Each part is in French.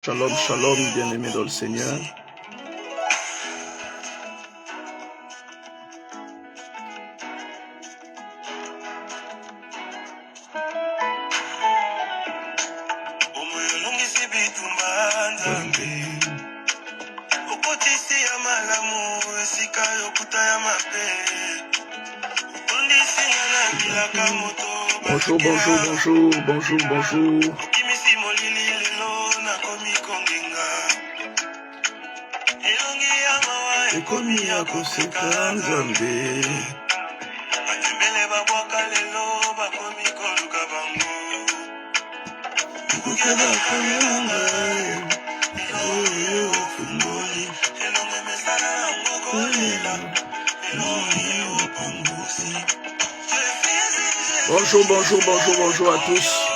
Shalom, shalom, bien-aimés dans le Seigneur. Bonjour, bonjour, bonjour, bonjour, bonjour. Ekomi ya koseka Nzambe. Bonjour, bonjour, bonjour, bonjour à tous.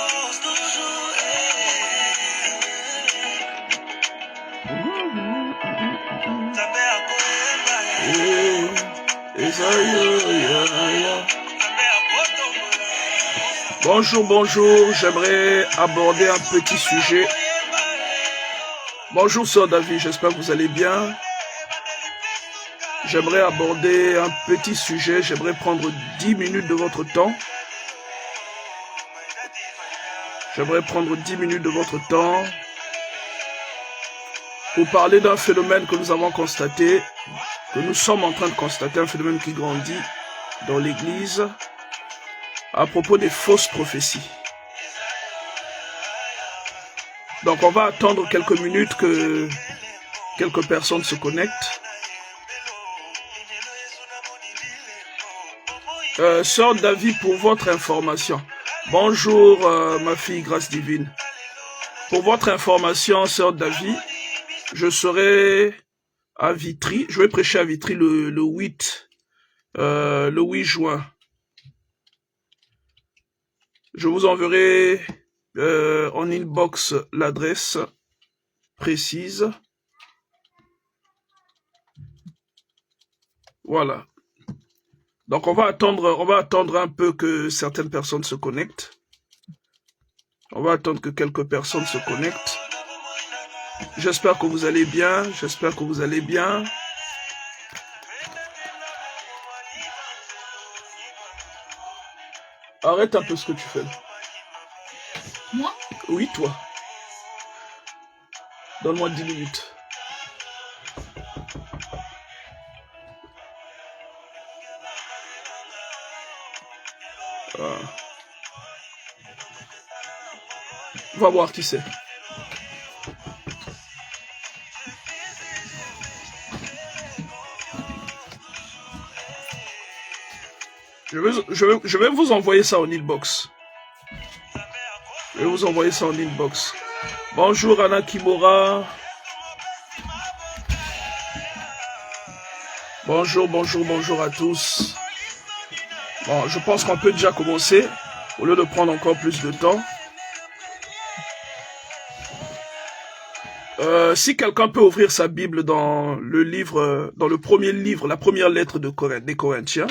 Bonjour, bonjour, j'aimerais aborder un petit sujet. Bonjour Sœur David, j'espère que vous allez bien. J'aimerais aborder un petit sujet, j'aimerais prendre 10 minutes de votre temps. J'aimerais prendre 10 minutes de votre temps pour parler d'un phénomène que nous avons constaté, que nous sommes en train de constater, un phénomène qui grandit dans l'Église, à propos des fausses prophéties. Donc on va attendre quelques minutes que quelques personnes se connectent. Sœur David, pour votre information. Bonjour ma fille Grâce Divine. Pour votre information, Sœur David, je serai à Vitry. Je vais prêcher à Vitry le 8 juin. Je vous enverrai en inbox l'adresse précise. Voilà. Donc on va attendre un peu que certaines personnes se connectent. On va attendre que quelques personnes se connectent. J'espère que vous allez bien. J'espère que vous allez bien. Arrête un peu ce que tu fais. Moi? Oui, toi. Donne-moi 10 minutes. Va voir qui c'est. Je vais vous envoyer ça en inbox. Je vais vous envoyer ça en inbox. Bonjour Anna Kimura. Bonjour, bonjour, bonjour à tous. Bon, je pense qu'on peut déjà commencer, au lieu de prendre encore plus de temps. Si quelqu'un peut ouvrir sa Bible dans le livre, dans le premier livre, la première lettre des Corinthiens,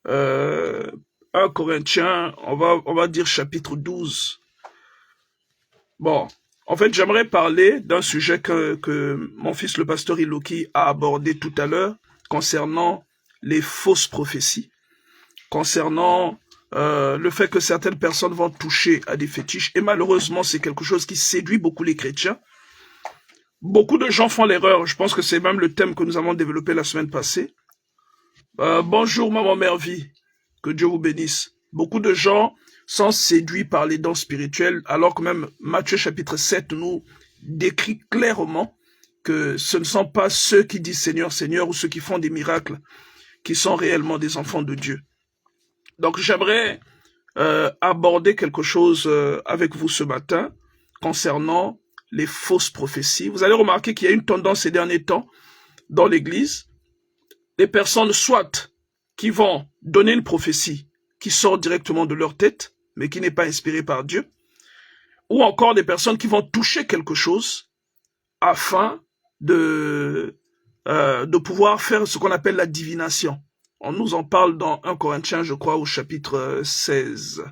1 Corinthiens, on va dire chapitre 12. Bon, en fait, j'aimerais parler d'un sujet que mon fils le pasteur Iloki a abordé tout à l'heure, concernant les fausses prophéties, concernant le fait que certaines personnes vont toucher à des fétiches, et malheureusement, c'est quelque chose qui séduit beaucoup les chrétiens. Beaucoup de gens font l'erreur, je pense que c'est même le thème que nous avons développé la semaine passée. Bonjour Maman Mervie, que Dieu vous bénisse. Beaucoup de gens sont séduits par les dons spirituels, alors que même Matthieu chapitre 7 nous décrit clairement que ce ne sont pas ceux qui disent Seigneur, Seigneur, ou ceux qui font des miracles, qui sont réellement des enfants de Dieu. Donc j'aimerais aborder quelque chose avec vous ce matin concernant les fausses prophéties. Vous allez remarquer qu'il y a une tendance ces derniers temps dans l'Église. Des personnes soit qui vont donner une prophétie qui sort directement de leur tête, mais qui n'est pas inspirée par Dieu, ou encore des personnes qui vont toucher quelque chose afin de pouvoir faire ce qu'on appelle la divination. On nous en parle dans 1 Corinthiens, je crois, au chapitre 16.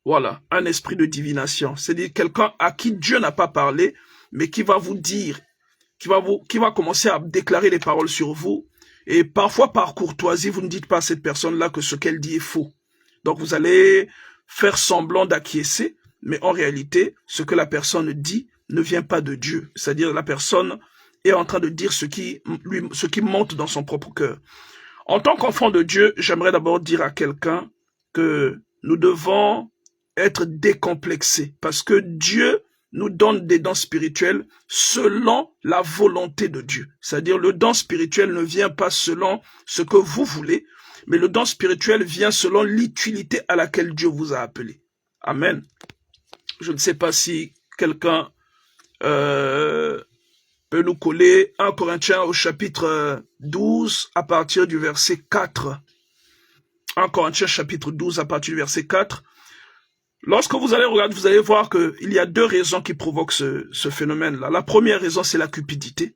Voilà, un esprit de divination. C'est-à-dire quelqu'un à qui Dieu n'a pas parlé, mais qui va vous dire, qui va commencer à déclarer les paroles sur vous. Et parfois, par courtoisie, vous ne dites pas à cette personne-là que ce qu'elle dit est faux. Donc, vous allez faire semblant d'acquiescer, mais en réalité, ce que la personne dit ne vient pas de Dieu. C'est-à-dire la personne est en train de dire ce qui monte dans son propre cœur. En tant qu'enfant de Dieu, j'aimerais d'abord dire à quelqu'un que nous devons être décomplexés parce que Dieu nous donne des dons spirituels selon la volonté de Dieu. C'est-à-dire le don spirituel ne vient pas selon ce que vous voulez, mais le don spirituel vient selon l'utilité à laquelle Dieu vous a appelé. Amen. Je ne sais pas si quelqu'un peut nous coller 1 Corinthiens au chapitre 12 à partir du verset 4. 1 Corinthiens chapitre 12 à partir du verset 4. Lorsque vous allez regarder, vous allez voir qu'il y a deux raisons qui provoquent ce phénomène-là. La première raison, c'est la cupidité.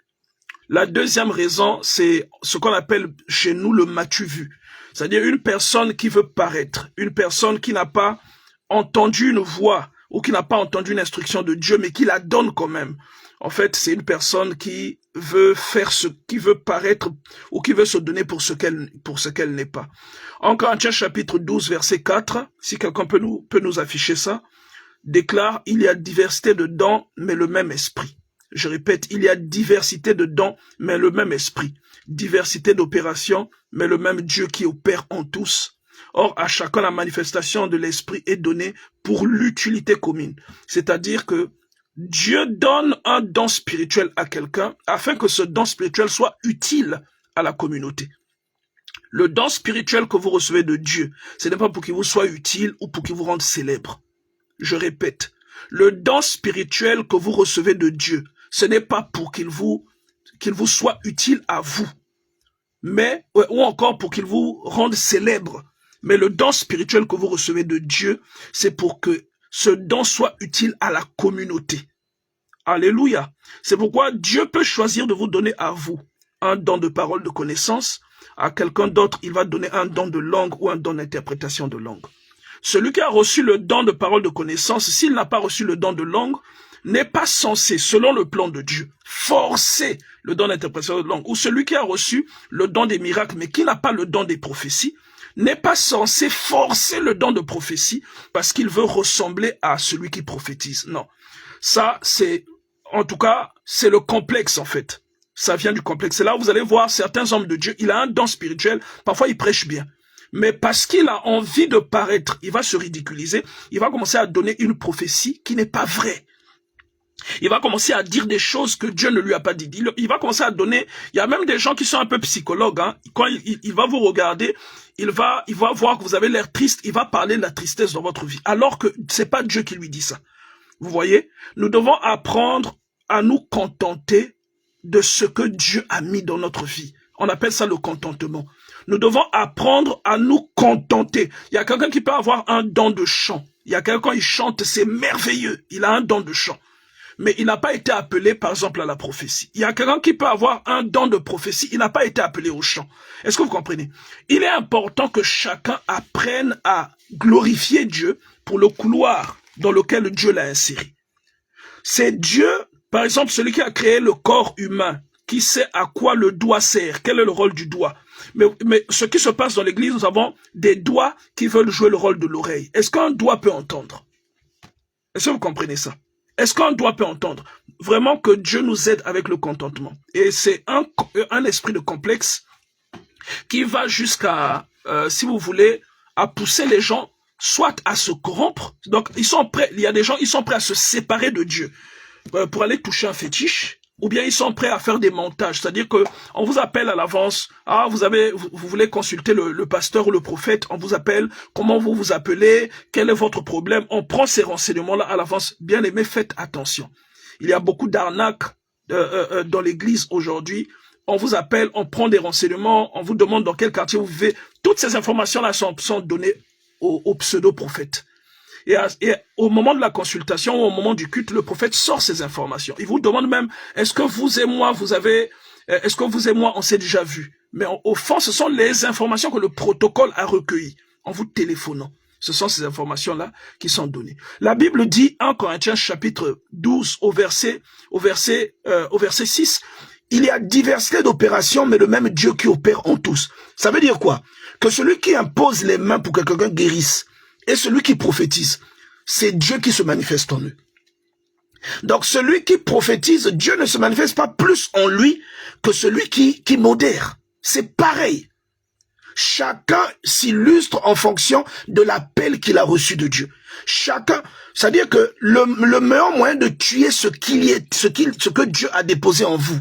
La deuxième raison, c'est ce qu'on appelle chez nous le m'as-tu vu. C'est-à-dire une personne qui veut paraître, une personne qui n'a pas entendu une voix ou qui n'a pas entendu une instruction de Dieu, mais qui la donne quand même. En fait, c'est une personne qui veut qui veut paraître ou qui veut se donner pour ce qu'elle n'est pas. En Corinthiens chapitre 12, verset 4, si quelqu'un peut nous afficher ça, déclare, il y a diversité de dons, mais le même esprit. Je répète, il y a diversité de dons, mais le même esprit. Diversité d'opérations, mais le même Dieu qui opère en tous. Or, à chacun, la manifestation de l'esprit est donnée pour l'utilité commune. C'est-à-dire que Dieu donne un don spirituel à quelqu'un afin que ce don spirituel soit utile à la communauté. Le don spirituel que vous recevez de Dieu, ce n'est pas pour qu'il vous soit utile ou pour qu'il vous rende célèbre. Je répète, le don spirituel que vous recevez de Dieu, ce n'est pas pour qu'il vous soit utile à vous, mais ou encore pour qu'il vous rende célèbre. Mais le don spirituel que vous recevez de Dieu, c'est pour que ce don soit utile à la communauté. Alléluia. C'est pourquoi Dieu peut choisir de vous donner à vous un don de parole de connaissance. À quelqu'un d'autre, il va donner un don de langue ou un don d'interprétation de langue. Celui qui a reçu le don de parole de connaissance, s'il n'a pas reçu le don de langue, n'est pas censé, selon le plan de Dieu, forcer le don d'interprétation de langue. Ou celui qui a reçu le don des miracles, mais qui n'a pas le don des prophéties, n'est pas censé forcer le don de prophétie parce qu'il veut ressembler à celui qui prophétise. Non. Ça, en tout cas, c'est le complexe en fait. Ça vient du complexe. C'est là où vous allez voir certains hommes de Dieu, il a un don spirituel, parfois il prêche bien. Mais parce qu'il a envie de paraître, il va se ridiculiser, il va commencer à donner une prophétie qui n'est pas vraie. Il va commencer à dire des choses que Dieu ne lui a pas dit. Il va commencer à donner, il y a même des gens qui sont un peu psychologues, hein. Quand il va vous regarder, il va voir que vous avez l'air triste, il va parler de la tristesse dans votre vie, alors que c'est pas Dieu qui lui dit ça. Vous voyez, nous devons apprendre à nous contenter de ce que Dieu a mis dans notre vie. On appelle ça le contentement. Nous devons apprendre à nous contenter. Il y a quelqu'un qui peut avoir un don de chant. Il y a quelqu'un qui chante, c'est merveilleux. Il a un don de chant. Mais il n'a pas été appelé, par exemple, à la prophétie. Il y a quelqu'un qui peut avoir un don de prophétie, il n'a pas été appelé au chant. Est-ce que vous comprenez? Il est important que chacun apprenne à glorifier Dieu pour le couloir dans lequel Dieu l'a inséré. C'est Dieu, par exemple, celui qui a créé le corps humain, qui sait à quoi le doigt sert, quel est le rôle du doigt. Mais ce qui se passe dans l'église, nous avons des doigts qui veulent jouer le rôle de l'oreille. Est-ce qu'un doigt peut entendre? Est-ce que vous comprenez ça? Est-ce qu'un doigt peut entendre? Vraiment que Dieu nous aide avec le contentement. Et c'est un esprit de complexe qui va jusqu'à, si vous voulez, à pousser les gens soit à se corrompre. Donc, ils sont prêts, il y a des gens, ils sont prêts à se séparer de Dieu pour aller toucher un fétiche, ou bien ils sont prêts à faire des montages. C'est-à-dire que on vous appelle à l'avance, ah, vous voulez consulter le pasteur ou le prophète, on vous appelle, comment vous vous appelez, quel est votre problème, on prend ces renseignements-là à l'avance. Bien aimé, faites attention. Il y a beaucoup d'arnaques dans l'église aujourd'hui. On vous appelle, on prend des renseignements, on vous demande dans quel quartier vous vivez. Toutes ces informations-là sont données aux pseudo-prophètes. Et au moment de la consultation, ou au moment du culte, le prophète sort ces informations. Il vous demande même, est-ce que vous et moi, on s'est déjà vu? Mais au fond, ce sont les informations que le protocole a recueillies en vous téléphonant. Ce sont ces informations-là qui sont données. La Bible dit, 1 Corinthiens chapitre 12, au verset 6, il y a diversité d'opérations, mais le même Dieu qui opère en tous. Ça veut dire quoi? Que celui qui impose les mains pour que quelqu'un guérisse et celui qui prophétise, c'est Dieu qui se manifeste en eux. Donc celui qui prophétise, Dieu ne se manifeste pas plus en lui que celui qui modère. C'est pareil. Chacun s'illustre en fonction de l'appel qu'il a reçu de Dieu. Chacun, c'est-à-dire que le meilleur moyen de tuer ce que Dieu a déposé en vous,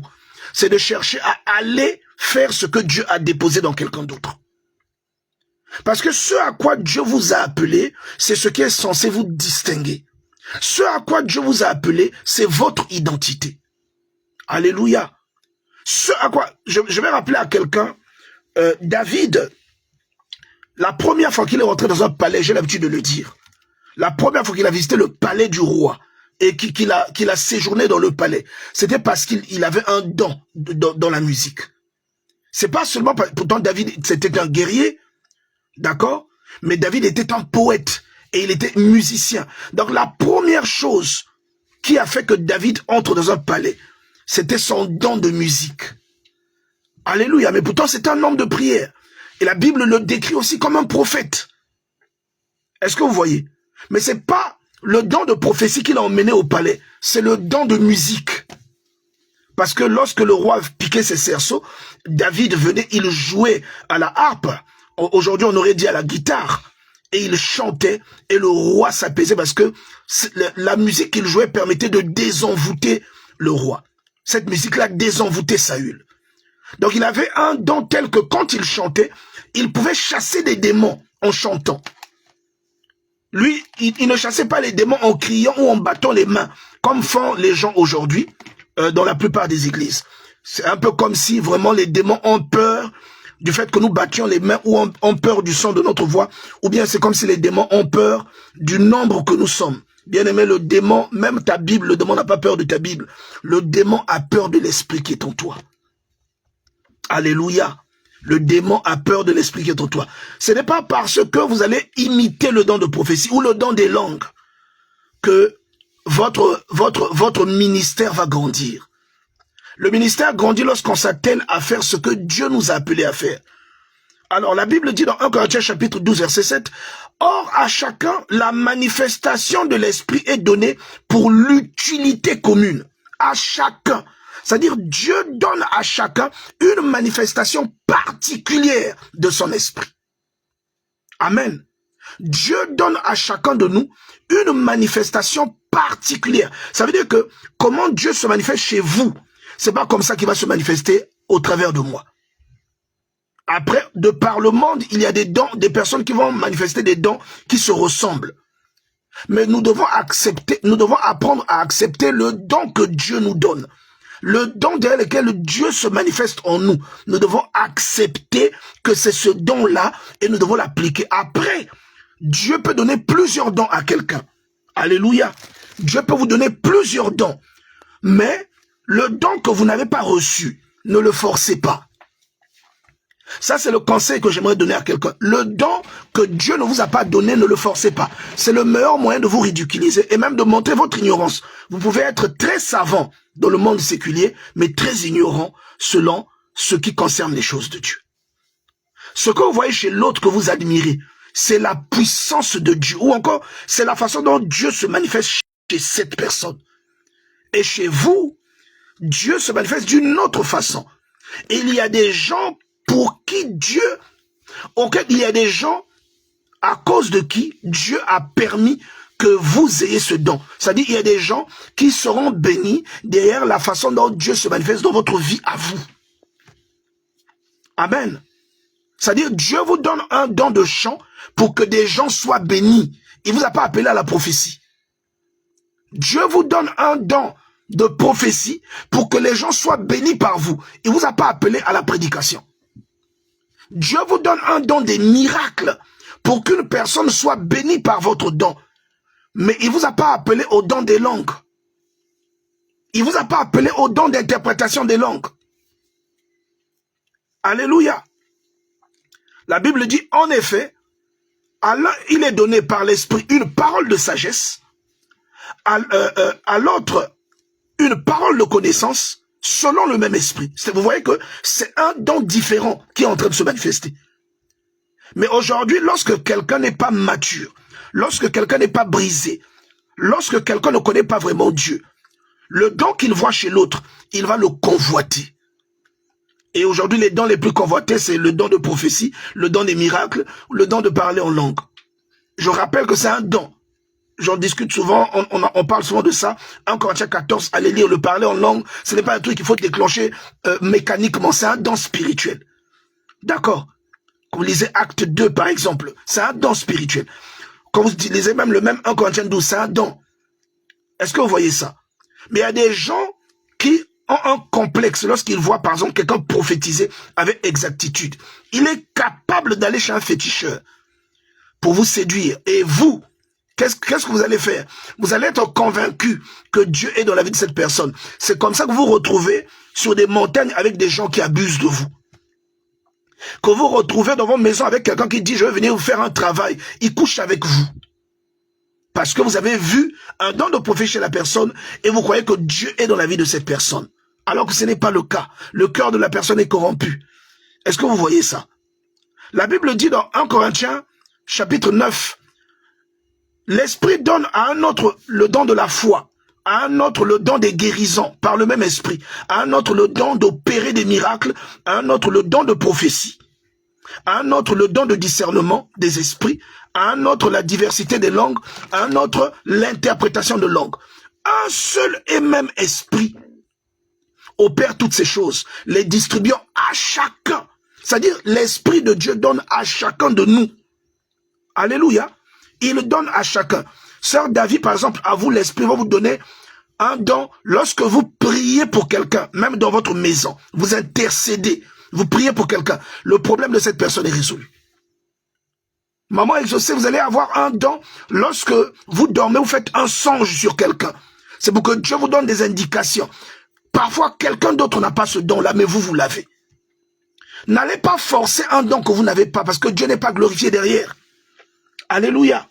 c'est de chercher à aller faire ce que Dieu a déposé dans quelqu'un d'autre. Parce que ce à quoi Dieu vous a appelé, c'est ce qui est censé vous distinguer. Ce à quoi Dieu vous a appelé, c'est votre identité. Alléluia. Ce à quoi, je vais rappeler à quelqu'un, David, la première fois qu'il est rentré dans un palais, j'ai l'habitude de le dire, la première fois qu'il a visité le palais du roi et qu'il a séjourné dans le palais, c'était parce qu'il avait un don dans la musique. C'est pas seulement, pourtant David, c'était un guerrier, d'accord? Mais David était un poète et il était musicien. Donc la première chose qui a fait que David entre dans un palais, c'était son don de musique. Alléluia, mais pourtant c'est un homme de prière. Et la Bible le décrit aussi comme un prophète. Est-ce que vous voyez? Mais c'est pas le don de prophétie qu'il a emmené au palais, c'est le don de musique. Parce que lorsque le roi piquait ses cerceaux, David venait, il jouait à la harpe. Aujourd'hui, on aurait dit à la guitare. Et il chantait et le roi s'apaisait parce que la musique qu'il jouait permettait de désenvoûter le roi. Cette musique-là désenvoûtait Saül. Donc il avait un don tel que quand il chantait, il pouvait chasser des démons en chantant. Lui, il ne chassait pas les démons en criant ou en battant les mains, comme font les gens aujourd'hui dans la plupart des églises. C'est un peu comme si vraiment les démons ont peur du fait que nous battions les mains ou ont peur du son de notre voix, ou bien c'est comme si les démons ont peur du nombre que nous sommes. Bien aimé, le démon, même ta Bible, le démon n'a pas peur de ta Bible. Le démon a peur de l'esprit qui est en toi. Alléluia. Le démon a peur de l'esprit qui est en toi. Ce n'est pas parce que vous allez imiter le don de prophétie ou le don des langues que votre ministère va grandir. Le ministère grandit lorsqu'on s'attelle à faire ce que Dieu nous a appelés à faire. Alors la Bible dit dans 1 Corinthiens chapitre 12 verset 7, « Or à chacun la manifestation de l'esprit est donnée pour l'utilité commune. » À chacun. C'est-à-dire Dieu donne à chacun une manifestation particulière de son esprit. Amen. Dieu donne à chacun de nous une manifestation particulière. Ça veut dire que comment Dieu se manifeste chez vous, c'est pas comme ça qu'il va se manifester au travers de moi. Après, de par le monde, il y a des dons, des personnes qui vont manifester des dons qui se ressemblent. Mais nous devons apprendre à accepter le don que Dieu nous donne. Le don derrière lequel Dieu se manifeste en nous. Nous devons accepter que c'est ce don-là et nous devons l'appliquer. Après, Dieu peut donner plusieurs dons à quelqu'un. Alléluia. Dieu peut vous donner plusieurs dons. Mais le don que vous n'avez pas reçu, ne le forcez pas. Ça, c'est le conseil que j'aimerais donner à quelqu'un. Le don que Dieu ne vous a pas donné, ne le forcez pas. C'est le meilleur moyen de vous ridiculiser et même de montrer votre ignorance. Vous pouvez être très savant dans le monde séculier, mais très ignorant selon ce qui concerne les choses de Dieu. Ce que vous voyez chez l'autre que vous admirez, c'est la puissance de Dieu. Ou encore, c'est la façon dont Dieu se manifeste chez cette personne. Et chez vous, Dieu se manifeste d'une autre façon. Et il y a des gens pour qui Dieu, auquel il y a des gens à cause de qui Dieu a permis que vous ayez ce don. C'est-à-dire il y a des gens qui seront bénis derrière la façon dont Dieu se manifeste dans votre vie à vous. Amen. C'est-à-dire Dieu vous donne un don de chant pour que des gens soient bénis. Il ne vous a pas appelé à la prophétie. Dieu vous donne un don de prophétie pour que les gens soient bénis par vous. Il ne vous a pas appelé à la prédication. Dieu vous donne un don des miracles pour qu'une personne soit bénie par votre don. Mais il ne vous a pas appelé au don des langues. Il ne vous a pas appelé au don d'interprétation des langues. Alléluia. La Bible dit, en effet, À l'un, il est donné par l'esprit une parole de sagesse, à l'autre, une parole de connaissance, selon le même esprit. Vous voyez que c'est un don différent qui est en train de se manifester. Mais aujourd'hui, lorsque quelqu'un n'est pas mature, lorsque quelqu'un n'est pas brisé, lorsque quelqu'un ne connaît pas vraiment Dieu, le don qu'il voit chez l'autre, il va le convoiter. Et aujourd'hui, les dons les plus convoités, c'est le don de prophétie, le don des miracles, le don de parler en langue. Je rappelle que c'est un don. J'en discute souvent, on parle souvent de ça. 1 Corinthiens 14, allez lire, le parler en langue, ce n'est pas un truc qu'il faut déclencher mécaniquement, c'est un don spirituel. D'accord? Quand vous lisez Acte 2, par exemple, c'est un don spirituel. Quand vous lisez même le même 1 Corinthiens 12, c'est un don. Est-ce que vous voyez ça? Mais il y a des gens qui ont un complexe lorsqu'ils voient, par exemple, quelqu'un prophétiser avec exactitude. Il est capable d'aller chez un féticheur pour vous séduire. Et vous, qu'est-ce que vous allez faire? Vous allez être convaincu que Dieu est dans la vie de cette personne. C'est comme ça que vous vous retrouvez sur des montagnes avec des gens qui abusent de vous. Que vous vous retrouvez dans votre maison avec quelqu'un qui dit « je vais venir vous faire un travail ». Il couche avec vous. Parce que vous avez vu un don de prophétie chez la personne et vous croyez que Dieu est dans la vie de cette personne. Alors que ce n'est pas le cas. Le cœur de la personne est corrompu. Est-ce que vous voyez ça? La Bible dit dans 1 Corinthiens, chapitre 9, l'Esprit donne à un autre le don de la foi, à un autre le don des guérisons par le même esprit, à un autre le don d'opérer des miracles, à un autre le don de prophétie, à un autre le don de discernement des esprits, à un autre la diversité des langues, à un autre l'interprétation de langues. Un seul et même esprit opère toutes ces choses, les distribuant à chacun. C'est-à-dire l'Esprit de Dieu donne à chacun de nous. Alléluia. Il donne à chacun. Sœur David, par exemple, à vous, l'Esprit va vous donner un don lorsque vous priez pour quelqu'un, même dans votre maison. Vous intercédez, vous priez pour quelqu'un. Le problème de cette personne est résolu. Maman exaucée, vous allez avoir un don lorsque vous dormez, vous faites un songe sur quelqu'un. C'est pour que Dieu vous donne des indications. Parfois, quelqu'un d'autre n'a pas ce don-là, mais vous l'avez. N'allez pas forcer un don que vous n'avez pas, parce que Dieu n'est pas glorifié derrière. Alléluia.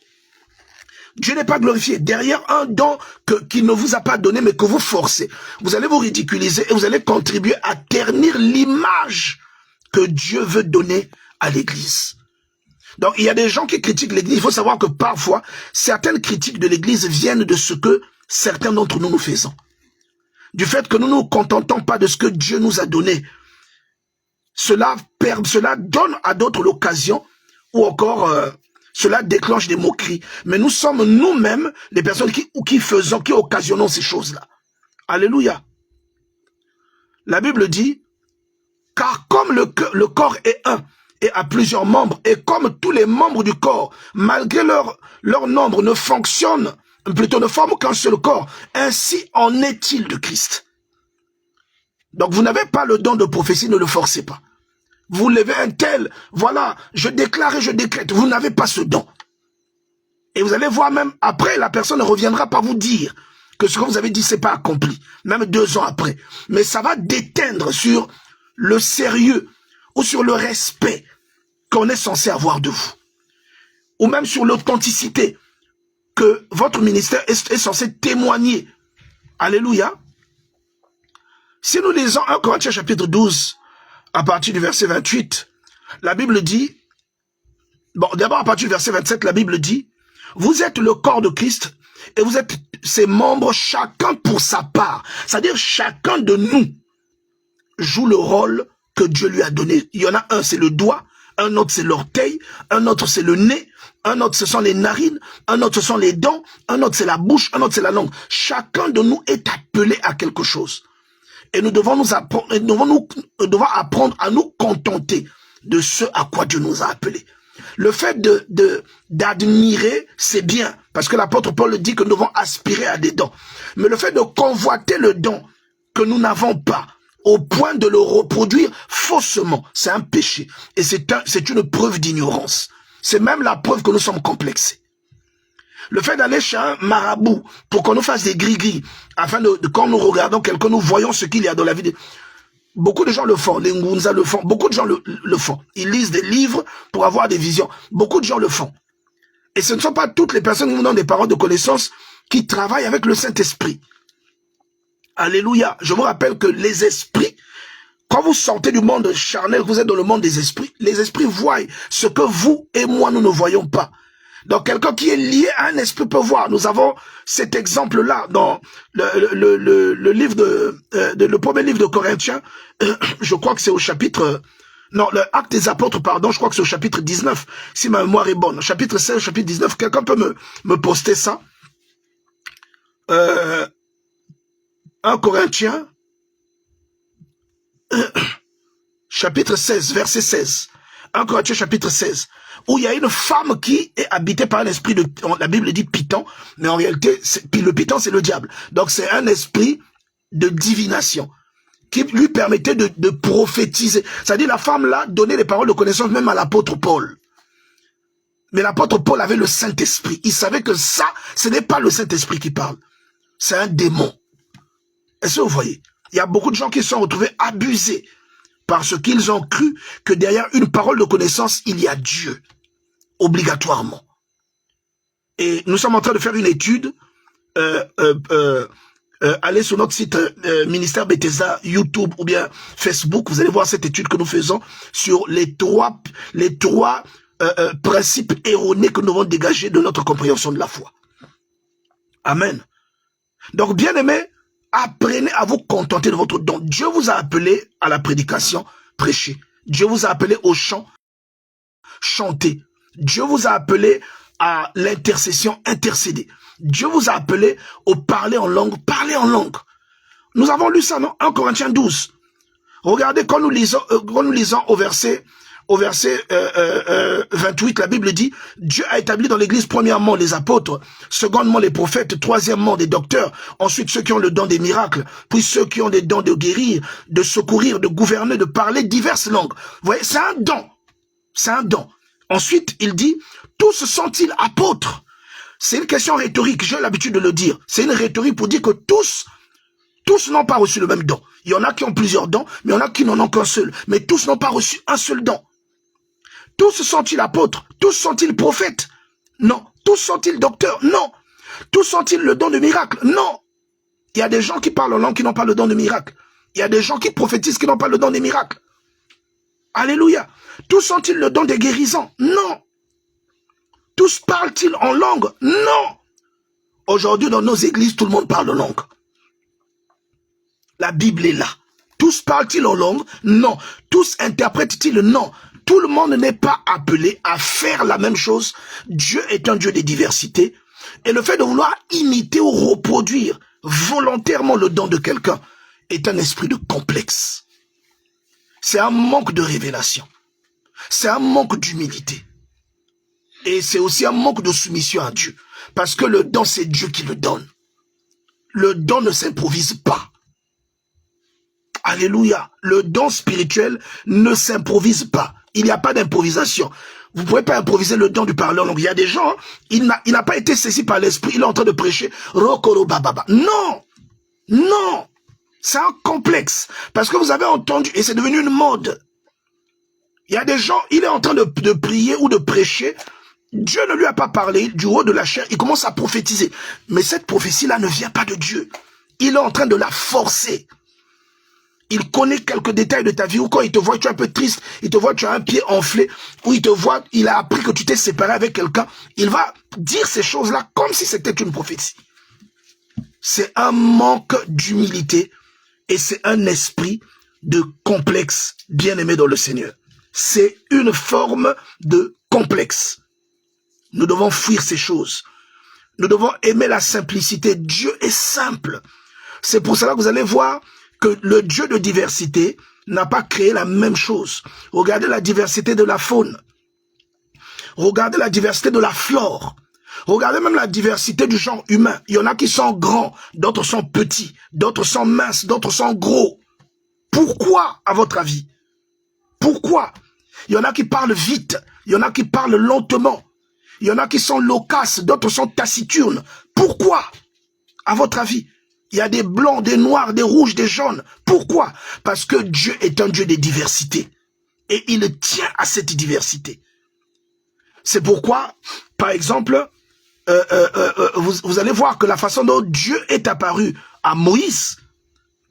Dieu n'est pas glorifié derrière un don qu'il ne vous a pas donné, mais que vous forcez. Vous allez vous ridiculiser et vous allez contribuer à ternir l'image que Dieu veut donner à l'Église. Donc, il y a des gens qui critiquent l'Église. Il faut savoir que parfois, certaines critiques de l'Église viennent de ce que certains d'entre nous faisons. Du fait que nous ne nous contentons pas de ce que Dieu nous a donné. Cela donne à d'autres l'occasion, ou encore cela déclenche des moqueries. Mais nous sommes nous-mêmes les personnes qui occasionnons ces choses-là. Alléluia. La Bible dit, car comme le corps est un, et a plusieurs membres, et comme tous les membres du corps, malgré leur nombre, ne fonctionnent, plutôt ne forment qu'un seul corps, ainsi en est-il de Christ. Donc vous n'avez pas le don de prophétie, ne le forcez pas. Vous levez un tel, voilà, je déclare et je décrète, vous n'avez pas ce don. Et vous allez voir même après, la personne reviendra par vous dire que ce que vous avez dit, c'est pas accompli, même 2 ans après. Mais ça va déteindre sur le sérieux ou sur le respect qu'on est censé avoir de vous. Ou même sur l'authenticité que votre ministère est censé témoigner. Alléluia. Si nous lisons 1 Corinthiens chapitre 12, à partir du verset 28, la Bible dit, bon, d'abord à partir du verset 27, la Bible dit, vous êtes le corps de Christ et vous êtes ses membres, chacun pour sa part. C'est-à-dire chacun de nous joue le rôle que Dieu lui a donné. Il y en a un, c'est le doigt, un autre, c'est l'orteil, un autre, c'est le nez, un autre, ce sont les narines, un autre, ce sont les dents, un autre, c'est la bouche, un autre, c'est la langue. Chacun de nous est appelé à quelque chose. Et nous devons apprendre à nous contenter de ce à quoi Dieu nous a appelés. Le fait d'admirer, c'est bien, parce que l'apôtre Paul dit que nous devons aspirer à des dons. Mais le fait de convoiter le don que nous n'avons pas, au point de le reproduire faussement, c'est un péché. Et c'est une preuve d'ignorance. C'est même la preuve que nous sommes complexés. Le fait d'aller chez un marabout pour qu'on nous fasse des gris-gris, afin de quand nous regardons quelqu'un, nous voyons ce qu'il y a dans la vie. Beaucoup de gens le font, les Ngunza le font, beaucoup de gens le font. Ils lisent des livres pour avoir des visions. Beaucoup de gens le font. Et ce ne sont pas toutes les personnes qui vous donnent des paroles de connaissance qui travaillent avec le Saint-Esprit. Alléluia. Je vous rappelle que les esprits, quand vous sortez du monde charnel, vous êtes dans le monde des esprits, les esprits voient ce que vous et moi, nous ne voyons pas. Donc, quelqu'un qui est lié à un esprit peut voir. Nous avons cet exemple-là dans le livre le premier livre de Corinthiens. Je crois que c'est au chapitre, non, le Acte des Apôtres, pardon, je crois que c'est au chapitre 19, si ma mémoire est bonne. Chapitre 16, chapitre 19, quelqu'un peut me poster ça. 1 Corinthiens, chapitre 16, verset 16. 1 Corinthiens, chapitre 16. Où il y a une femme qui est habitée par un esprit de... La Bible dit Python, mais en réalité, le Python, c'est le diable. Donc, c'est un esprit de divination qui lui permettait de prophétiser. C'est-à-dire, la femme-là donnait les paroles de connaissance même à l'apôtre Paul. Mais l'apôtre Paul avait le Saint-Esprit. Il savait que ça, ce n'est pas le Saint-Esprit qui parle. C'est un démon. Est-ce que vous voyez? Il y a beaucoup de gens qui se sont retrouvés abusés parce qu'ils ont cru que derrière une parole de connaissance, il y a Dieu. Obligatoirement. Et nous sommes en train de faire une étude. Allez sur notre site Ministère Bethesda, YouTube ou bien Facebook. Vous allez voir cette étude que nous faisons sur les trois principes erronés que nous devons dégager de notre compréhension de la foi. Amen. Donc, bien aimés, apprenez à vous contenter de votre don. Dieu vous a appelé à la prédication, prêcher. Dieu vous a appelé au chant, chanter. Dieu vous a appelé à l'intercession, intercéder. Dieu vous a appelé au parler en langue, parler en langue. Nous avons lu ça, non? 1 Corinthiens 12. Regardez, quand nous lisons au verset 28, la Bible dit, Dieu a établi dans l'église premièrement les apôtres, secondement les prophètes, troisièmement des docteurs, ensuite ceux qui ont le don des miracles, puis ceux qui ont des dons de guérir, de secourir, de gouverner, de parler diverses langues. Vous voyez, c'est un don. C'est un don. Ensuite, il dit, tous sont-ils apôtres? C'est une question rhétorique, j'ai l'habitude de le dire. C'est une rhétorique pour dire que tous n'ont pas reçu le même don. Il y en a qui ont plusieurs dons, mais il y en a qui n'en ont qu'un seul. Mais tous n'ont pas reçu un seul don. Tous sont-ils apôtres? Tous sont-ils prophètes? Non. Tous sont-ils docteurs? Non. Tous sont-ils le don de miracle? Non. Il y a des gens qui parlent en langue qui n'ont pas le don de miracle. Il y a des gens qui prophétisent qui n'ont pas le don des miracles. Alléluia. Tous sont-ils le don des guérisons? Non. Tous parlent-ils en langue? Non. Aujourd'hui, dans nos églises, tout le monde parle en langue. La Bible est là. Tous parlent-ils en langue? Non. Tous interprètent-ils? Non. Tout le monde n'est pas appelé à faire la même chose. Dieu est un Dieu des diversités. Et le fait de vouloir imiter ou reproduire volontairement le don de quelqu'un est un esprit de complexe. C'est un manque de révélation. C'est un manque d'humilité. Et c'est aussi un manque de soumission à Dieu. Parce que le don, c'est Dieu qui le donne. Le don ne s'improvise pas. Alléluia. Le don spirituel ne s'improvise pas. Il n'y a pas d'improvisation. Vous ne pouvez pas improviser le don du parler en langue. Il y a des gens, il n'a pas été saisi par l'esprit, il est en train de prêcher. Rokoro bababa. Non. Non. C'est un complexe. Parce que vous avez entendu, et c'est devenu une mode. Il y a des gens, il est en train de prier ou de prêcher. Dieu ne lui a pas parlé du haut de la chair. Il commence à prophétiser. Mais cette prophétie-là ne vient pas de Dieu. Il est en train de la forcer. Il connaît quelques détails de ta vie, ou quand il te voit, tu es un peu triste, il te voit, tu as un pied enflé, ou il te voit, il a appris que tu t'es séparé avec quelqu'un, il va dire ces choses-là comme si c'était une prophétie. C'est un manque d'humilité et c'est un esprit de complexe, bien-aimé dans le Seigneur. C'est une forme de complexe. Nous devons fuir ces choses. Nous devons aimer la simplicité. Dieu est simple. C'est pour cela que vous allez voir que le Dieu de diversité n'a pas créé la même chose. Regardez la diversité de la faune. Regardez la diversité de la flore. Regardez même la diversité du genre humain. Il y en a qui sont grands, d'autres sont petits, d'autres sont minces, d'autres sont gros. Pourquoi, à votre avis? Pourquoi? Il y en a qui parlent vite, il y en a qui parlent lentement. Il y en a qui sont loquaces, d'autres sont taciturnes. Pourquoi, à votre avis? Il y a des blancs, des noirs, des rouges, des jaunes. Pourquoi? Parce que Dieu est un Dieu des diversités. Et il tient à cette diversité. C'est pourquoi, par exemple, vous allez voir que la façon dont Dieu est apparu à Moïse,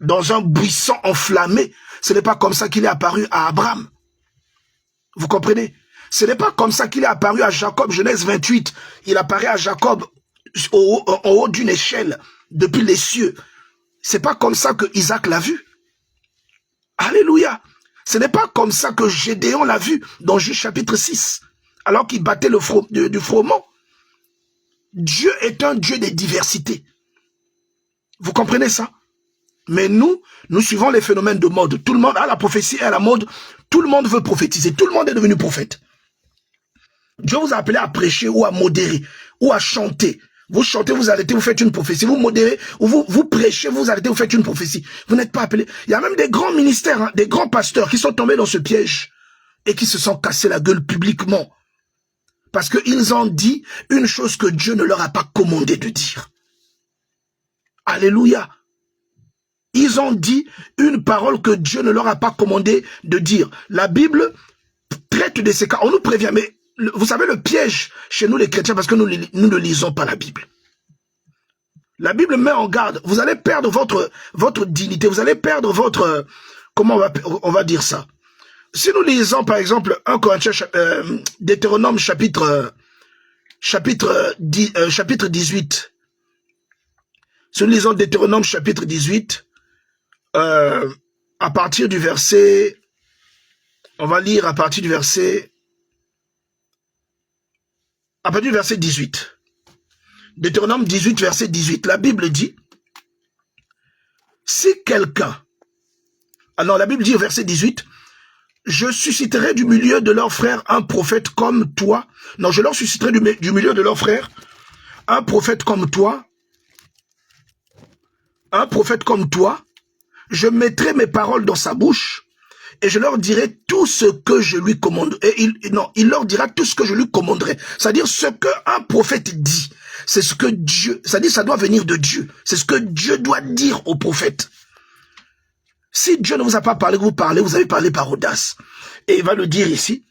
dans un buisson enflammé, ce n'est pas comme ça qu'il est apparu à Abraham. Vous comprenez? Ce n'est pas comme ça qu'il est apparu à Jacob, Genèse 28. Il apparaît à Jacob en haut d'une échelle, depuis les cieux. C'est pas comme ça que Isaac l'a vu. Alléluia. Ce n'est pas comme ça que Gédéon l'a vu dans Juge chapitre 6, alors qu'il battait du froment. Dieu est un Dieu des diversités. Vous comprenez ça? Mais nous suivons les phénomènes de mode. Tout le monde a la prophétie et à la mode. Tout le monde veut prophétiser. Tout le monde est devenu prophète. Dieu vous a appelé à prêcher ou à modérer ou à chanter. Vous chantez, vous arrêtez, vous faites une prophétie. Vous modérez ou vous prêchez, vous arrêtez, vous faites une prophétie. Vous n'êtes pas appelé. Il y a même des grands ministères, hein, des grands pasteurs qui sont tombés dans ce piège et qui se sont cassés la gueule publiquement. Parce qu'ils ont dit une chose que Dieu ne leur a pas commandé de dire. Alléluia. Ils ont dit une parole que Dieu ne leur a pas commandé de dire. La Bible traite de ces cas. On nous prévient, mais vous savez le piège chez nous les chrétiens, parce que nous ne lisons pas la Bible. La Bible met en garde. Vous allez perdre votre dignité. Vous allez perdre votre... Comment on va dire ça? Si nous lisons par exemple 1 Corinthiens, Deutéronome chapitre 18. Si nous lisons Deutéronome chapitre 18, à partir du verset, on va lire à partir du verset 18. Deutéronome 18, verset 18. La Bible dit, si quelqu'un, alors la Bible dit au verset 18, je susciterai du milieu de leurs frères un prophète comme toi. Non, je leur susciterai du milieu de leurs frères un prophète comme toi. Un prophète comme toi. Je mettrai mes paroles dans sa bouche et je leur dirai tout ce que je lui commande. Et il leur dira tout ce que je lui commanderai. C'est-à-dire ce qu'un prophète dit, c'est ce que Dieu, c'est-à-dire ça doit venir de Dieu. C'est ce que Dieu doit dire au prophète. Si Dieu ne vous a pas parlé, vous avez parlé par audace. Et il va le dire ici.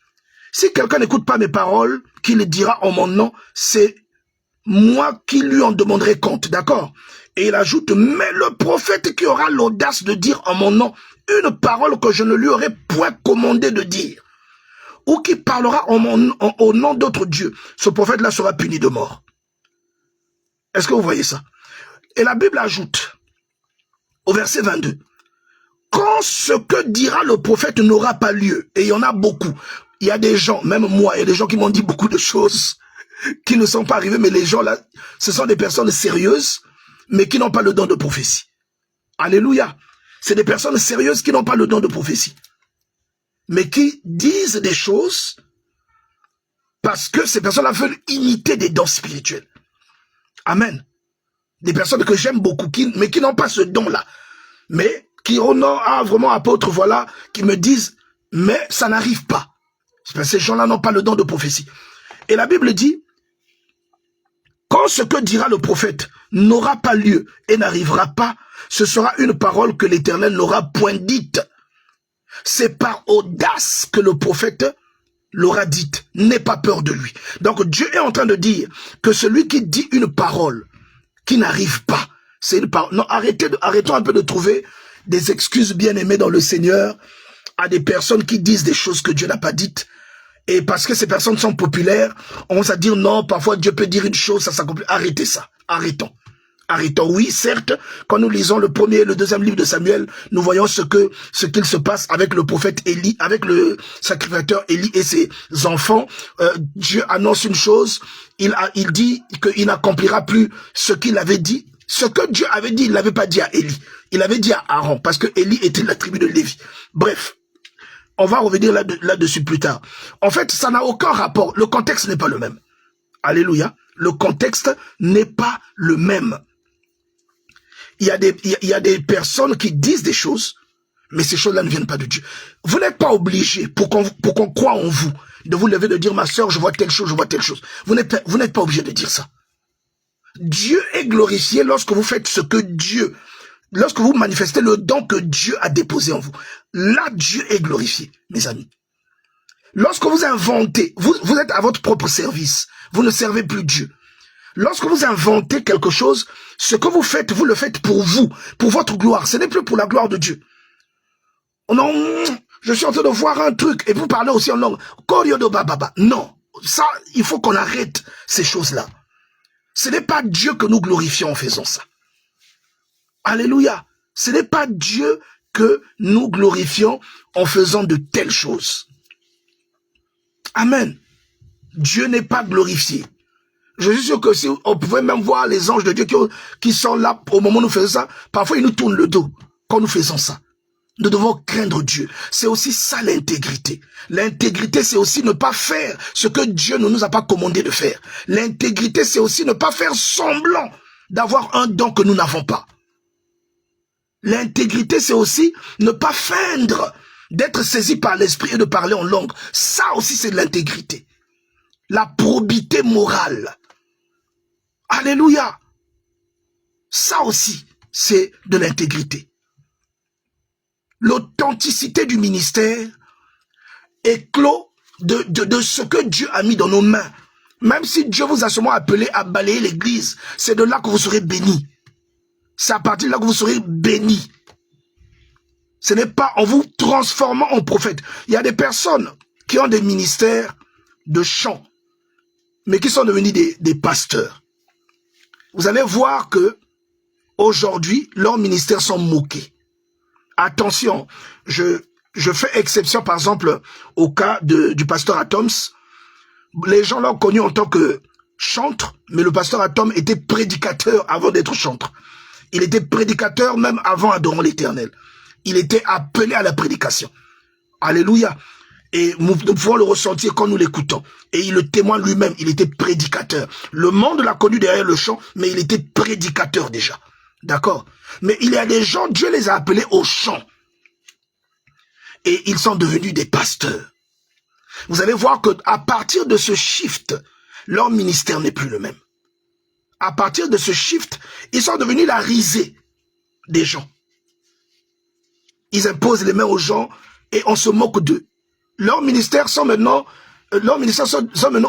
Si quelqu'un n'écoute pas mes paroles, qu'il dira en mon nom, c'est moi qui lui en demanderai compte, d'accord? Et il ajoute, mais le prophète qui aura l'audace de dire en mon nom une parole que je ne lui aurais point commandé de dire, ou qui parlera au nom d'autres dieux, ce prophète-là sera puni de mort. Est-ce que vous voyez ça? Et la Bible ajoute, au verset 22, quand ce que dira le prophète n'aura pas lieu, et il y en a beaucoup, il y a des gens, même moi, il y a des gens qui m'ont dit beaucoup de choses qui ne sont pas arrivées, mais les gens là, ce sont des personnes sérieuses, mais qui n'ont pas le don de prophétie. Alléluia. C'est des personnes sérieuses qui n'ont pas le don de prophétie, mais qui disent des choses parce que ces personnes-là veulent imiter des dons spirituels. Amen. Des personnes que j'aime beaucoup, mais qui n'ont pas ce don-là, mais qui ont vraiment apôtre, voilà, qui me disent, mais ça n'arrive pas. Parce que ces gens-là n'ont pas le don de prophétie. Et la Bible dit, quand ce que dira le prophète n'aura pas lieu et n'arrivera pas, ce sera une parole que l'Éternel n'aura point dite. C'est par audace que le prophète l'aura dite. N'aie pas peur de lui. Donc Dieu est en train de dire que celui qui dit une parole qui n'arrive pas, c'est une parole. Non, arrêtons un peu de trouver des excuses bien-aimées dans le Seigneur à des personnes qui disent des choses que Dieu n'a pas dites. Et parce que ces personnes sont populaires, on va dire non, parfois Dieu peut dire une chose, ça s'accomplit. Arrêtez ça. Arrêtons. Arrêtons. Oui, certes, quand nous lisons le premier et le deuxième livre de Samuel, nous voyons ce qu'il se passe avec le prophète Élie, avec le sacrificateur Élie et ses enfants. Dieu annonce une chose, il dit qu'il n'accomplira plus ce qu'il avait dit. Ce que Dieu avait dit, il ne l'avait pas dit à Élie. Il avait dit à Aaron, parce que Élie était de la tribu de Lévi. Bref. On va revenir là-dessus plus tard. En fait, ça n'a aucun rapport. Le contexte n'est pas le même. Alléluia. Le contexte n'est pas le même. Il y a des personnes qui disent des choses, mais ces choses-là ne viennent pas de Dieu. Vous n'êtes pas obligé, pour qu'on croie en vous, de vous lever, de dire, ma sœur, je vois telle chose, je vois telle chose. Vous n'êtes pas obligé de dire ça. Dieu est glorifié lorsque vous faites ce que Dieu... Lorsque vous manifestez le don que Dieu a déposé en vous, là, Dieu est glorifié, mes amis. Lorsque vous inventez, vous êtes à votre propre service. Vous ne servez plus Dieu. Lorsque vous inventez quelque chose, ce que vous faites, vous le faites pour vous, pour votre gloire. Ce n'est plus pour la gloire de Dieu. Non, je suis en train de voir un truc et vous parlez aussi en langue. Non, ça, il faut qu'on arrête ces choses-là. Ce n'est pas Dieu que nous glorifions en faisant ça. Alléluia. Ce n'est pas Dieu que nous glorifions en faisant de telles choses. Amen. Dieu n'est pas glorifié. Je suis sûr que si on pouvait même voir les anges de Dieu qui sont là au moment où nous faisons ça, parfois ils nous tournent le dos quand nous faisons ça. Nous devons craindre Dieu. C'est aussi ça l'intégrité. L'intégrité, c'est aussi ne pas faire ce que Dieu ne nous a pas commandé de faire. L'intégrité, c'est aussi ne pas faire semblant d'avoir un don que nous n'avons pas. L'intégrité, c'est aussi ne pas feindre d'être saisi par l'esprit et de parler en langue. Ça aussi, c'est de l'intégrité. La probité morale. Alléluia. Ça aussi, c'est de l'intégrité. L'authenticité du ministère éclot de ce que Dieu a mis dans nos mains. Même si Dieu vous a seulement appelé à balayer l'église, c'est de là que vous serez bénis. C'est à partir de là que vous serez bénis. Ce n'est pas en vous transformant en prophète. Il y a des personnes qui ont des ministères de chant, mais qui sont devenus des pasteurs. Vous allez voir que aujourd'hui, leurs ministères sont moqués. Attention, je fais exception par exemple au cas du pasteur Atoms. Les gens l'ont connu en tant que chantre, mais le pasteur Atom était prédicateur avant d'être chantre. Il était prédicateur même avant adorant l'Éternel. Il était appelé à la prédication. Alléluia. Et nous pouvons le ressentir quand nous l'écoutons. Et il le témoigne lui-même, il était prédicateur. Le monde l'a connu derrière le chant, mais il était prédicateur déjà. D'accord? Mais il y a des gens, Dieu les a appelés au chant. Et ils sont devenus des pasteurs. Vous allez voir qu'à partir de ce shift, leur ministère n'est plus le même. À partir de ce shift, ils sont devenus la risée des gens. Ils imposent les mains aux gens et on se moque d'eux. Leurs ministères sont maintenant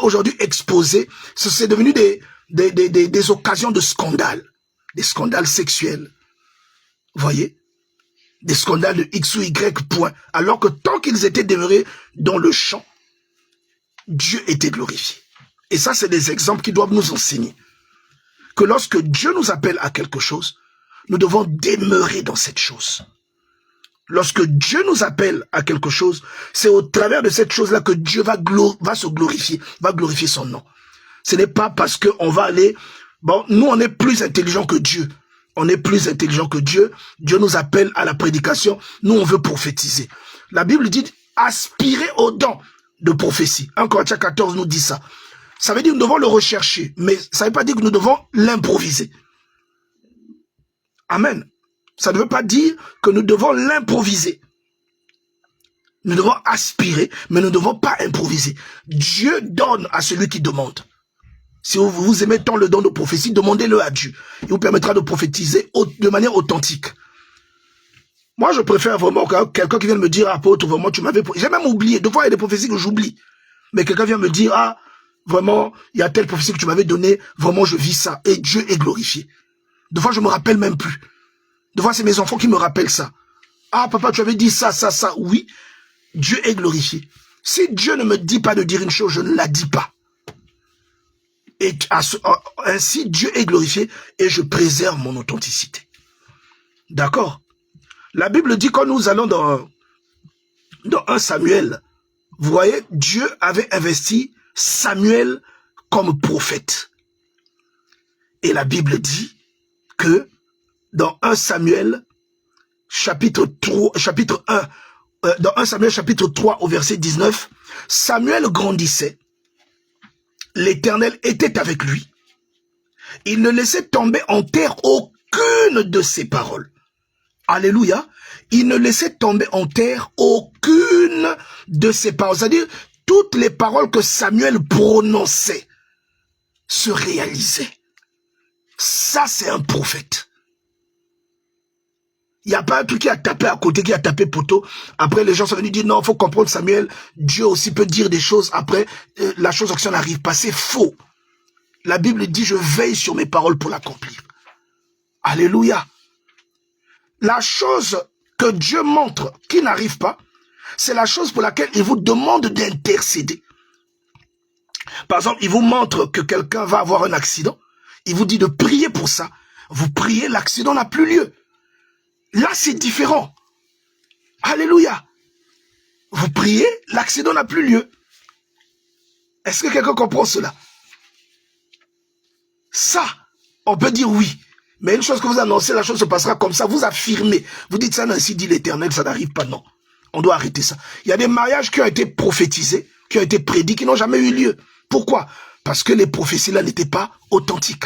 aujourd'hui exposés. C'est devenu des occasions de scandales. Des scandales sexuels. Vous voyez? Des scandales de X ou Y point. Alors que tant qu'ils étaient demeurés dans le champ, Dieu était glorifié. Et ça, c'est des exemples qui doivent nous enseigner. Que lorsque Dieu nous appelle à quelque chose, nous devons demeurer dans cette chose. Lorsque Dieu nous appelle à quelque chose, c'est au travers de cette chose-là que Dieu va se glorifier, va glorifier son nom. Ce n'est pas parce qu'on va aller... Bon, nous, on est plus intelligents que Dieu. On est plus intelligents que Dieu. Dieu nous appelle à la prédication. Nous, on veut prophétiser. La Bible dit aspirer aux dons de prophétie. 1 Corinthiens 14 nous dit ça. Ça veut dire que nous devons le rechercher, mais ça ne veut pas dire que nous devons l'improviser. Amen. Ça ne veut pas dire que nous devons l'improviser. Nous devons aspirer, mais nous ne devons pas improviser. Dieu donne à celui qui demande. Si vous aimez tant le don de prophétie, demandez-le à Dieu. Il vous permettra de prophétiser de manière authentique. Moi, je préfère vraiment quelqu'un qui vient me dire, apôtre, vraiment, tu m'avais... J'ai même oublié. Des fois, il y a des prophéties que j'oublie. Mais quelqu'un vient me dire, ah, vraiment, il y a telle prophétie que tu m'avais donnée, vraiment, je vis ça. Et Dieu est glorifié. Des fois, je me rappelle même plus. Des fois, c'est mes enfants qui me rappellent ça. Ah, papa, tu avais dit ça, ça, ça. Oui, Dieu est glorifié. Si Dieu ne me dit pas de dire une chose, je ne la dis pas. Et ainsi, Dieu est glorifié et je préserve mon authenticité. D'accord? La Bible dit quand nous allons dans 1 Samuel, vous voyez, Dieu avait investi Samuel comme prophète. Et la Bible dit que dans 1 Samuel, chapitre 1, dans 1 Samuel chapitre 3 au verset 19, Samuel grandissait. L'Éternel était avec lui. Il ne laissait tomber en terre aucune de ses paroles. Alléluia. Il ne laissait tomber en terre aucune de ses paroles. C'est-à-dire, toutes les paroles que Samuel prononçait se réalisaient. Ça, c'est un prophète. Il n'y a pas un truc qui a tapé à côté, qui a tapé poteau. Après, les gens sont venus dire, non, il faut comprendre Samuel. Dieu aussi peut dire des choses. Après, la chose action n'arrive pas. C'est faux. La Bible dit, je veille sur mes paroles pour l'accomplir. Alléluia. La chose que Dieu montre qui n'arrive pas, c'est la chose pour laquelle il vous demande d'intercéder. Par exemple, il vous montre que quelqu'un va avoir un accident. Il vous dit de prier pour ça. Vous priez, l'accident n'a plus lieu. Là, c'est différent. Alléluia. Vous priez, l'accident n'a plus lieu. Est-ce que quelqu'un comprend cela? Ça, on peut dire oui. Mais une chose que vous annoncez, la chose se passera comme ça. Vous affirmez. Vous dites ça, ainsi dit l'Éternel, ça n'arrive pas. Non. On doit arrêter ça. Il y a des mariages qui ont été prophétisés, qui ont été prédits, qui n'ont jamais eu lieu. Pourquoi? Parce que les prophéties là n'étaient pas authentiques.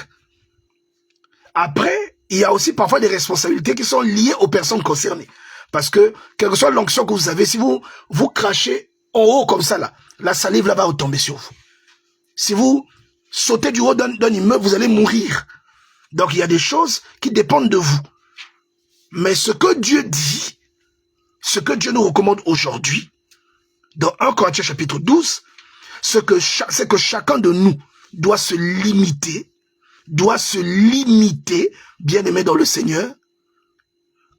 Après, il y a aussi parfois des responsabilités qui sont liées aux personnes concernées. Parce que, quelle que soit l'onction que vous avez, si vous crachez en haut comme ça, là, la salive là va retomber sur vous. Si vous sautez du haut d'un immeuble, vous allez mourir. Donc, il y a des choses qui dépendent de vous. Mais ce que Dieu dit, ce que Dieu nous recommande aujourd'hui, dans 1 Corinthiens chapitre 12, c'est que chacun de nous doit se limiter, bien aimé dans le Seigneur,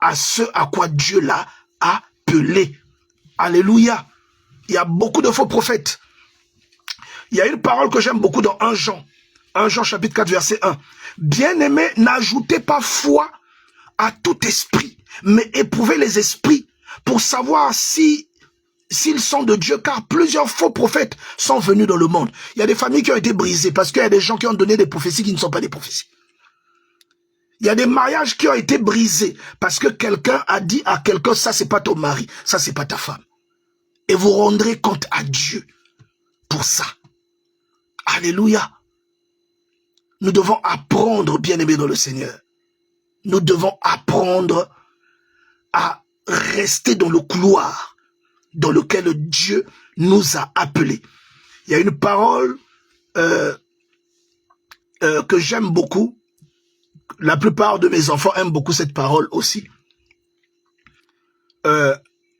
à ce à quoi Dieu l'a appelé. Alléluia. Il y a beaucoup de faux prophètes. Il y a une parole que j'aime beaucoup dans 1 Jean chapitre 4 verset 1. Bien-aimés, n'ajoutez pas foi à tout esprit, mais éprouvez les esprits pour savoir s'ils sont de Dieu, car plusieurs faux prophètes sont venus dans le monde. Il y a des familles qui ont été brisées parce qu'il y a des gens qui ont donné des prophéties qui ne sont pas des prophéties. Il y a des mariages qui ont été brisés parce que quelqu'un a dit à quelqu'un, ça c'est pas ton mari, ça c'est pas ta femme. Et vous rendrez compte à Dieu pour ça. Alléluia. Nous devons apprendre, bien-aimés dans le Seigneur. Nous devons apprendre à rester dans le couloir dans lequel Dieu nous a appelés. Il y a une parole que j'aime beaucoup. La plupart de mes enfants aiment beaucoup cette parole aussi.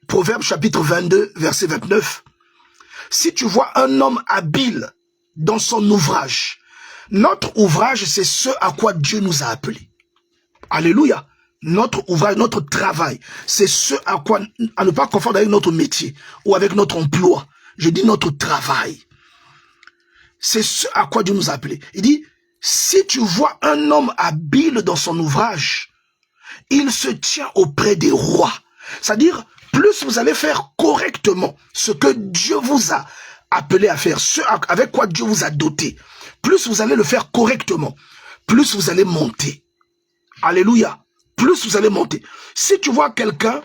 Proverbe chapitre 22, verset 29. Si tu vois un homme habile dans son ouvrage, notre ouvrage, c'est ce à quoi Dieu nous a appelés. Alléluia. Notre ouvrage, notre travail, c'est ce à ne pas confondre avec notre métier ou avec notre emploi. Je dis notre travail. C'est ce à quoi Dieu nous a appelés. Il dit, si tu vois un homme habile dans son ouvrage, il se tient auprès des rois. C'est-à-dire, plus vous allez faire correctement ce que Dieu vous a appelé à faire, ce avec quoi Dieu vous a doté, plus vous allez le faire correctement, plus vous allez monter. Alléluia. Plus vous allez monter. Si tu vois quelqu'un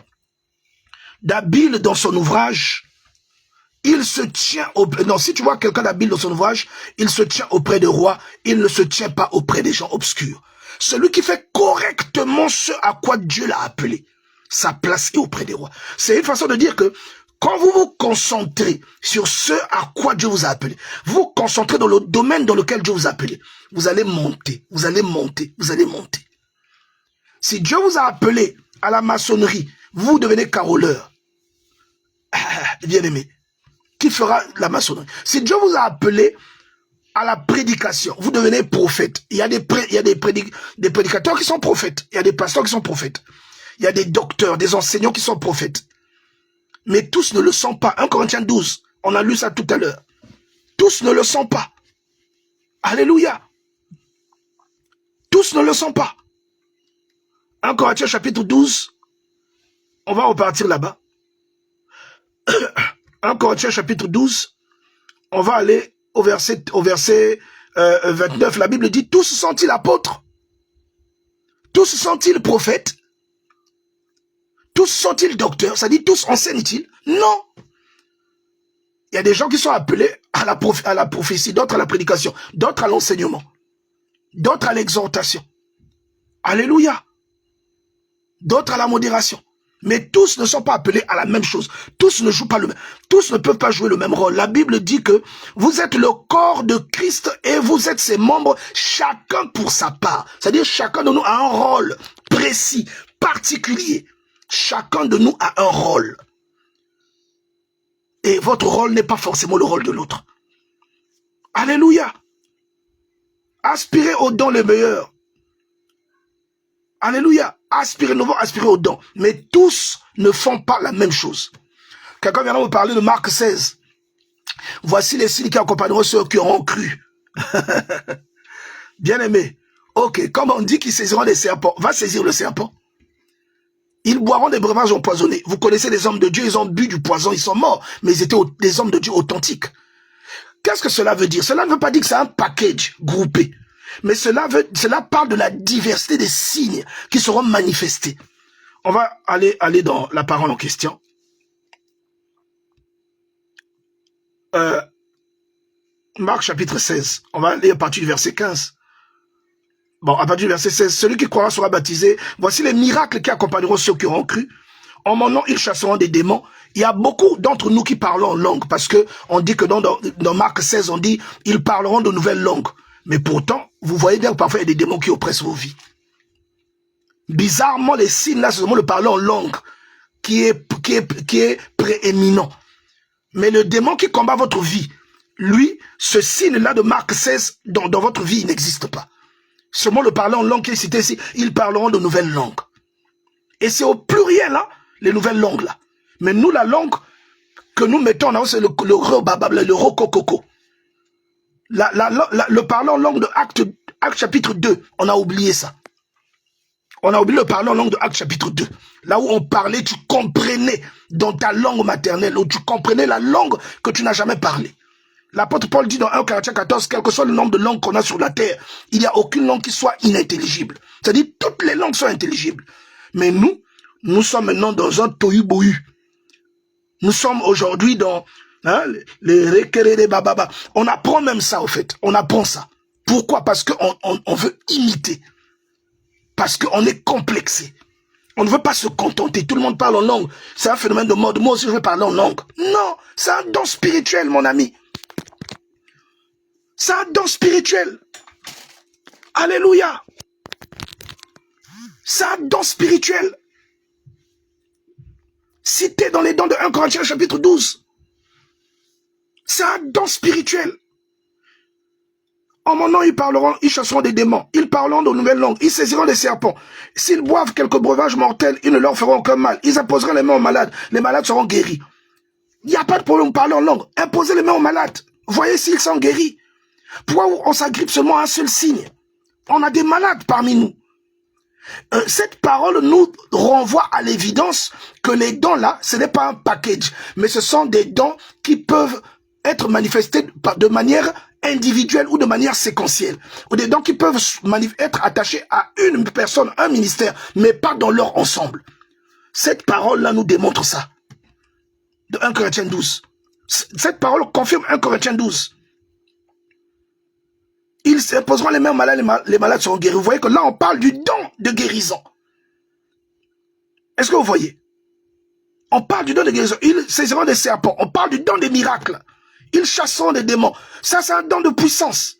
d'habile dans son ouvrage, il se tient auprès... Non, si tu vois quelqu'un d'habile dans son ouvrage, il se tient auprès des rois, il ne se tient pas auprès des gens obscurs. Celui qui fait correctement ce à quoi Dieu l'a appelé, sa place est auprès des rois. C'est une façon de dire que quand vous vous concentrez sur ce à quoi Dieu vous a appelé, vous vous concentrez dans le domaine dans lequel Dieu vous a appelé, vous allez monter, vous allez monter, vous allez monter. Si Dieu vous a appelé à la maçonnerie, vous devenez caroleur. Bien aimé, qui fera la maçonnerie? Si Dieu vous a appelé à la prédication, vous devenez prophète. Il y a des prédicateurs qui sont prophètes. Il y a des pasteurs qui sont prophètes. Il y a des docteurs, des enseignants qui sont prophètes. Mais tous ne le sont pas. 1 Corinthiens 12, on a lu ça tout à l'heure. Tous ne le sont pas. Alléluia. Tous ne le sont pas. 1 Corinthiens chapitre 12, on va repartir là-bas. 1 Corinthiens chapitre 12, on va aller au verset 29. La Bible dit, tous sont-ils apôtres? Tous sont-ils prophètes? Tous sont-ils docteurs? Ça dit, tous enseignent-ils? Non. Il y a des gens qui sont appelés à la prophétie, d'autres à la prédication, d'autres à l'enseignement, d'autres à l'exhortation. Alléluia. D'autres à la modération. Mais tous ne sont pas appelés à la même chose. Tous ne jouent pas le même. Tous ne peuvent pas jouer le même rôle. La Bible dit que vous êtes le corps de Christ et vous êtes ses membres, chacun pour sa part. C'est-à-dire chacun de nous a un rôle précis, particulier. Chacun de nous a un rôle. Et votre rôle n'est pas forcément le rôle de l'autre. Alléluia. Aspirez aux dons les meilleurs. Alléluia. Nous devons aspirer aux dons. Mais tous ne font pas la même chose. Quelqu'un viendra me parler de Marc 16. Voici les signes qui accompagneront ceux qui auront cru. Bien aimé. Ok, comme on dit qu'ils saisiront des serpents, va saisir le serpent. Ils boiront des breuvages empoisonnés. Vous connaissez les hommes de Dieu, ils ont bu du poison, ils sont morts. Mais ils étaient des hommes de Dieu authentiques. Qu'est-ce que cela veut dire? Cela ne veut pas dire que c'est un package groupé. Mais cela parle de la diversité des signes qui seront manifestés. On va aller dans la parole en question. Marc chapitre 16. On va aller à partir du verset 15. Bon, à partir du verset 16. Celui qui croira sera baptisé. Voici les miracles qui accompagneront ceux qui auront cru. En mon nom, ils chasseront des démons. Il y a beaucoup d'entre nous qui parlons en langue parce que on dit que dans Marc 16, on dit ils parleront de nouvelles langues. Mais pourtant, vous voyez bien que parfois il y a des démons qui oppressent vos vies. Bizarrement, les signes là, c'est vraiment le parler en langue qui est prééminent. Mais le démon qui combat votre vie, lui, ce signe-là de Marc 16, dans votre vie, il n'existe pas. Seulement le parler en langue qui est cité ici, ils parleront de nouvelles langues. Et c'est au pluriel, hein, les nouvelles langues là. Mais nous, la langue que nous mettons là, c'est le rokokoko. Le parler en langue de Acte chapitre 2, on a oublié ça. On a oublié le parler en langue de Acte chapitre 2. Là où on parlait, tu comprenais dans ta langue maternelle, où tu comprenais la langue que tu n'as jamais parlé. L'apôtre Paul dit dans 1 Corinthiens 14, quel que soit le nombre de langues qu'on a sur la terre, il n'y a aucune langue qui soit inintelligible. C'est-à-dire toutes les langues sont intelligibles. Mais nous sommes maintenant dans un tohu-bohu. Nous sommes aujourd'hui dans les requérés bababa. On apprend même ça, au fait. On apprend ça. Pourquoi? Parce qu'on veut imiter. Parce qu'on est complexé. On ne veut pas se contenter. Tout le monde parle en langue. C'est un phénomène de mode. Moi aussi, je veux parler en langue. Non, c'est un don spirituel, mon ami. C'est un don spirituel. Alléluia. C'est un don spirituel. Cité dans les dons de 1 Corinthiens chapitre 12. C'est un don spirituel. En mon nom, ils chasseront des démons. Ils parleront de nouvelles langues. Ils saisiront des serpents. S'ils boivent quelques breuvages mortels, ils ne leur feront aucun mal. Ils imposeront les mains aux malades. Les malades seront guéris. Il n'y a pas de problème de parler en langue. Imposez les mains aux malades. Voyez s'ils sont guéris. Pourquoi on s'agrippe seulement à un seul signe? On a des malades parmi nous. Cette parole nous renvoie à l'évidence que les dons là, ce n'est pas un package, mais ce sont des dons qui peuvent être manifestés de manière individuelle ou de manière séquentielle. Ou des dons qui peuvent être attachés à une personne, un ministère, mais pas dans leur ensemble. Cette parole-là nous démontre ça. De 1 Corinthiens 12. Cette parole confirme 1 Corinthiens 12. Ils imposeront les mains aux malades, les malades seront guéris. Vous voyez que là, on parle du don de guérison. Est-ce que vous voyez? On parle du don de guérison. Ils saisiront des serpents. On parle du don des miracles. Ils chasseront des démons. Ça, c'est un don de puissance.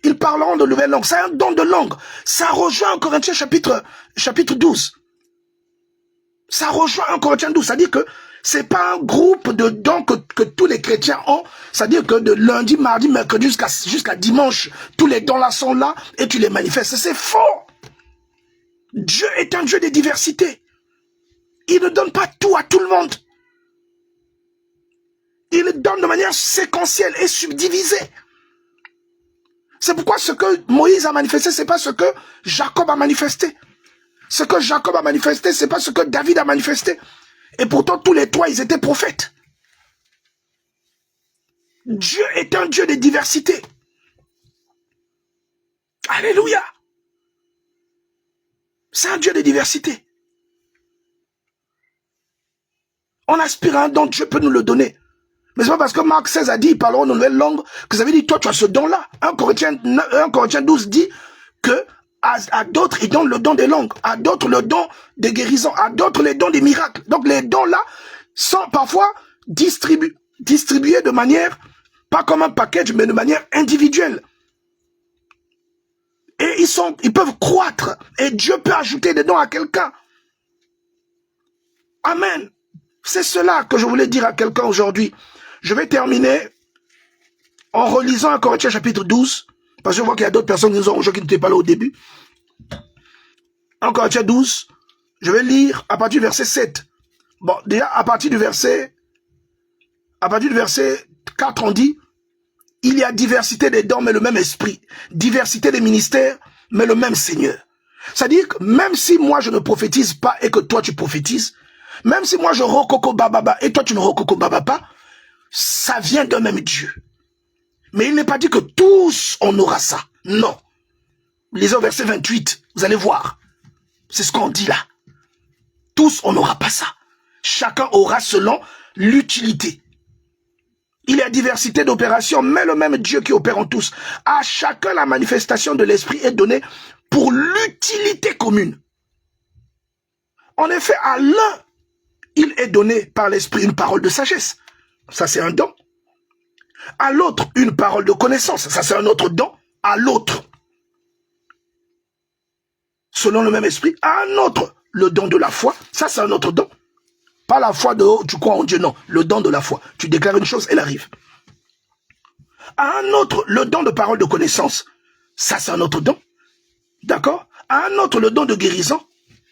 Ils parleront de nouvelles langues. C'est un don de langue. Ça rejoint 1 Corinthiens chapitre 12. Ça rejoint 1 Corinthiens 12. C'est-à-dire que c'est pas un groupe de dons que tous les chrétiens ont. C'est-à-dire que de lundi, mardi, mercredi jusqu'à dimanche, tous les dons là sont là et tu les manifestes. C'est faux. Dieu est un Dieu de diversité. Il ne donne pas tout à tout le monde. Il donne de manière séquentielle et subdivisée. C'est pourquoi ce que Moïse a manifesté, c'est pas ce que Jacob a manifesté. Ce que Jacob a manifesté, c'est pas ce que David a manifesté. Et pourtant, tous les trois, ils étaient prophètes. Dieu est un Dieu de diversité. Alléluia. C'est un Dieu de diversité. On aspire à un don, Dieu peut nous le donner. Mais c'est pas parce que Marc 16 a dit, ils parleront de nouvelles langues, que ça veut dire, toi, tu as ce don-là. 1 Corinthiens 12 dit que à d'autres, ils donnent le don des langues, à d'autres le don des guérisons, à d'autres les dons des miracles. Donc les dons-là sont parfois distribués de manière, pas comme un package, mais de manière individuelle. Et ils peuvent croître. Et Dieu peut ajouter des dons à quelqu'un. Amen. C'est cela que je voulais dire à quelqu'un aujourd'hui. Je vais terminer en relisant 1 Corinthiens chapitre 12, parce que je vois qu'il y a d'autres personnes qui n'étaient pas là au début. 1 Corinthiens 12, je vais lire à partir du verset 7. Bon, déjà, à partir du verset 4, on dit, il y a diversité des dons, mais le même esprit. Diversité des ministères, mais le même Seigneur. C'est-à-dire que même si moi je ne prophétise pas et que toi tu prophétises, même si moi je rokoko bababa et toi tu ne rokoko bababa pas, ça vient d'un même Dieu. Mais il n'est pas dit que tous on aura ça. Non. Lisez au verset 28, vous allez voir. C'est ce qu'on dit là. Tous on n'aura pas ça. Chacun aura selon l'utilité. Il y a diversité d'opérations, mais le même Dieu qui opère en tous. À chacun la manifestation de l'esprit est donnée pour l'utilité commune. En effet, à l'un, il est donné par l'esprit une parole de sagesse. Ça, c'est un don. À l'autre, une parole de connaissance. Ça, c'est un autre don. À l'autre, selon le même esprit. À un autre, le don de la foi. Ça, c'est un autre don. Pas la foi de oh, tu crois en Dieu, non. Le don de la foi. Tu déclares une chose, elle arrive. À un autre, le don de parole de connaissance. Ça, c'est un autre don. D'accord? À un autre, le don de guérison.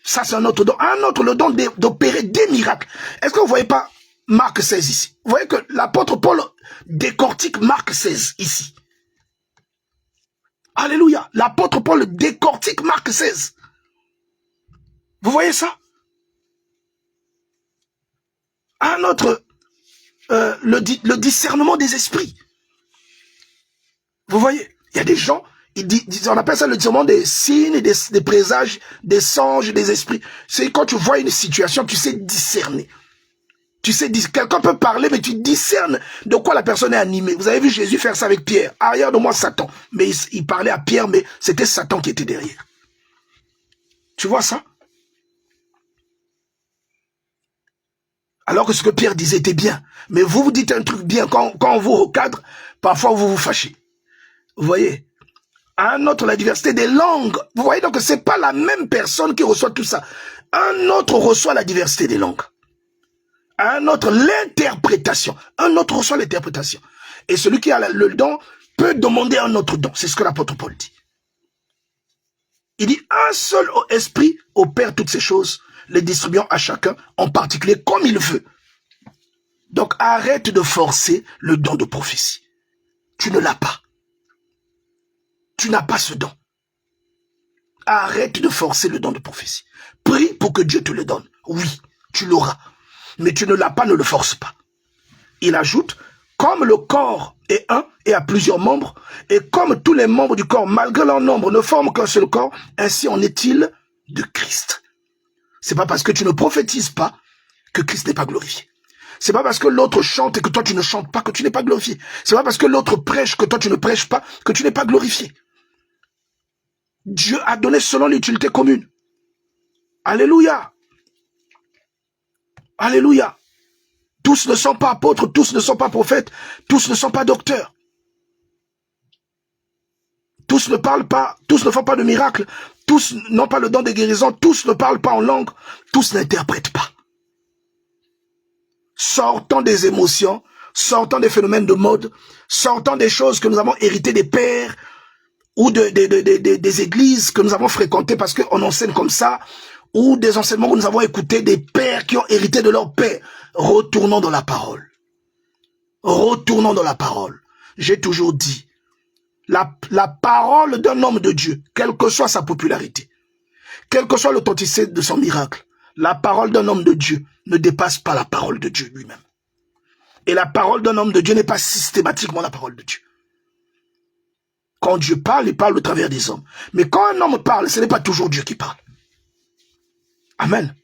Ça, c'est un autre don. À un autre, le don d'opérer des miracles. Est-ce que vous ne voyez pas Marc 16 ici? Vous voyez que l'apôtre Paul décortique Marc 16 ici. Alléluia. L'apôtre Paul décortique Marc 16. Vous voyez ça? À un autre, le discernement des esprits. Vous voyez? Il y a des gens, on appelle ça le discernement des signes, des présages, des songes, des esprits. C'est quand tu vois une situation, tu sais discerner. Tu sais, quelqu'un peut parler, mais tu discernes de quoi la personne est animée. Vous avez vu Jésus faire ça avec Pierre. Arrière de moi, Satan. Mais il parlait à Pierre, mais c'était Satan qui était derrière. Tu vois ça? Alors que ce que Pierre disait était bien. Mais vous dites un truc bien. Quand on vous recadre, parfois vous vous fâchez. Vous voyez? À un autre, la diversité des langues. Vous voyez donc que c'est pas la même personne qui reçoit tout ça. Un autre reçoit la diversité des langues. À un autre, l'interprétation. Un autre reçoit l'interprétation. Et celui qui a le don peut demander un autre don. C'est ce que l'apôtre Paul dit. Il dit, un seul esprit opère toutes ces choses, les distribuant à chacun, en particulier comme il veut. Donc arrête de forcer le don de prophétie. Tu ne l'as pas. Tu n'as pas ce don. Arrête de forcer le don de prophétie. Prie pour que Dieu te le donne. Oui, tu l'auras. Mais tu ne l'as pas, ne le force pas. Il ajoute, comme le corps est un et a plusieurs membres, et comme tous les membres du corps, malgré leur nombre, ne forment qu'un seul corps, ainsi en est-il de Christ. C'est pas parce que tu ne prophétises pas que Christ n'est pas glorifié. C'est pas parce que l'autre chante et que toi tu ne chantes pas que tu n'es pas glorifié. C'est pas parce que l'autre prêche que toi tu ne prêches pas que tu n'es pas glorifié. Dieu a donné selon l'utilité commune. Alléluia. Alléluia. Tous ne sont pas apôtres, tous ne sont pas prophètes, tous ne sont pas docteurs. Tous ne parlent pas, tous ne font pas de miracles, tous n'ont pas le don de guérison, tous ne parlent pas en langue, tous n'interprètent pas. Sortant des émotions, sortant des phénomènes de mode, sortant des choses que nous avons héritées des pères ou des églises que nous avons fréquentées parce qu'on enseigne comme ça, ou des enseignements que nous avons écoutés des pères qui ont hérité de leur père. Retournons dans la parole. Retournons dans la parole. J'ai toujours dit, la parole d'un homme de Dieu, quelle que soit sa popularité, quelle que soit l'authenticité de son miracle, la parole d'un homme de Dieu ne dépasse pas la parole de Dieu lui-même. Et la parole d'un homme de Dieu n'est pas systématiquement la parole de Dieu. Quand Dieu parle, il parle au travers des hommes. Mais quand un homme parle, ce n'est pas toujours Dieu qui parle. Amen.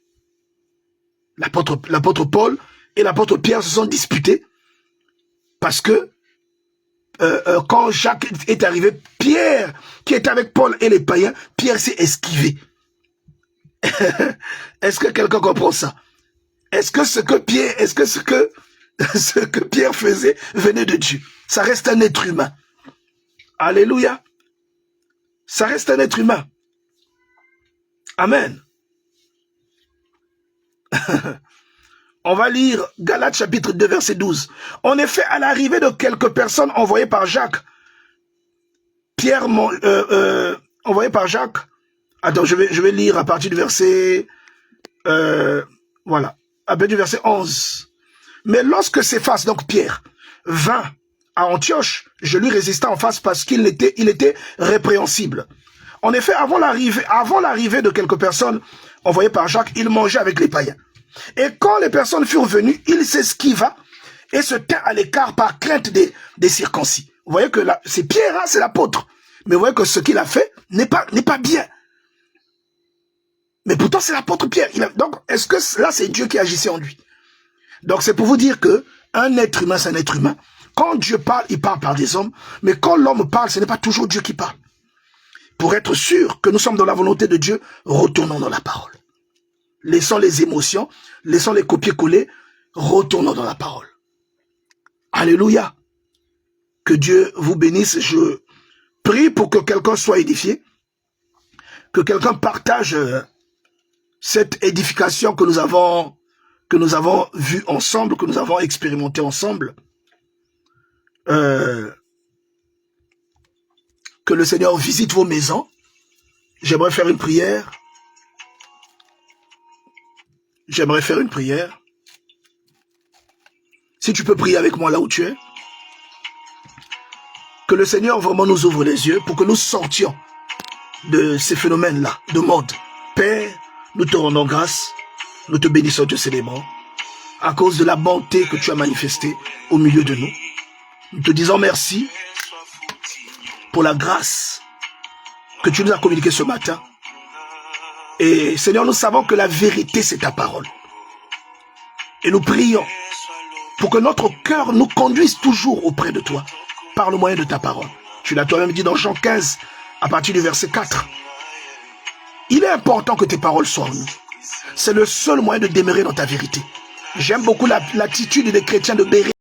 L'apôtre Paul et l'apôtre Pierre se sont disputés parce que quand Jacques est arrivé, Pierre, qui était avec Paul et les païens, Pierre s'est esquivé. Est-ce que quelqu'un comprend ça? Est-ce que ce que Pierre faisait venait de Dieu? Ça reste un être humain. Alléluia. Ça reste un être humain. Amen. On va lire Galates chapitre 2, verset 12. En effet, à l'arrivée de quelques personnes envoyées par Jacques, envoyé par Jacques. Attends, je vais lire à partir du verset... voilà, à partir du verset 11. Mais lorsque Céphas, donc Pierre, vint à Antioche, je lui résista en face parce qu'il était répréhensible. En effet, avant l'arrivée de quelques personnes envoyées par Jacques, il mangeait avec les païens. Et quand les personnes furent venues, il s'esquiva et se tint à l'écart par crainte des circoncis. Vous voyez que là, c'est Pierre, hein, c'est l'apôtre. Mais vous voyez que ce qu'il a fait n'est pas bien. Mais pourtant, c'est l'apôtre Pierre. Donc, est-ce que là, c'est Dieu qui agissait en lui? Donc, c'est pour vous dire que un être humain, c'est un être humain. Quand Dieu parle, il parle par des hommes. Mais quand l'homme parle, ce n'est pas toujours Dieu qui parle. Pour être sûr que nous sommes dans la volonté de Dieu, retournons dans la parole. Laissons les émotions, laissons les copier-coller, retournons dans la parole. Alléluia. Que Dieu vous bénisse. Je prie pour que quelqu'un soit édifié, que quelqu'un partage cette édification que nous avons vue ensemble, que nous avons expérimenté ensemble. Que le Seigneur visite vos maisons. J'aimerais faire une prière. J'aimerais faire une prière. Si tu peux prier avec moi là où tu es. Que le Seigneur vraiment nous ouvre les yeux pour que nous sortions de ces phénomènes-là, de mode. Père, nous te rendons grâce, nous te bénissons, te célébrons, à cause de la bonté que tu as manifestée au milieu de nous. Nous te disons merci pour la grâce que tu nous as communiquée ce matin. Et Seigneur, nous savons que la vérité, c'est ta parole. Et nous prions pour que notre cœur nous conduise toujours auprès de toi, par le moyen de ta parole. Tu l'as toi-même dit dans Jean 15, à partir du verset 4. Il est important que tes paroles soient en nous. C'est le seul moyen de demeurer dans ta vérité. J'aime beaucoup l'attitude des chrétiens de Béret.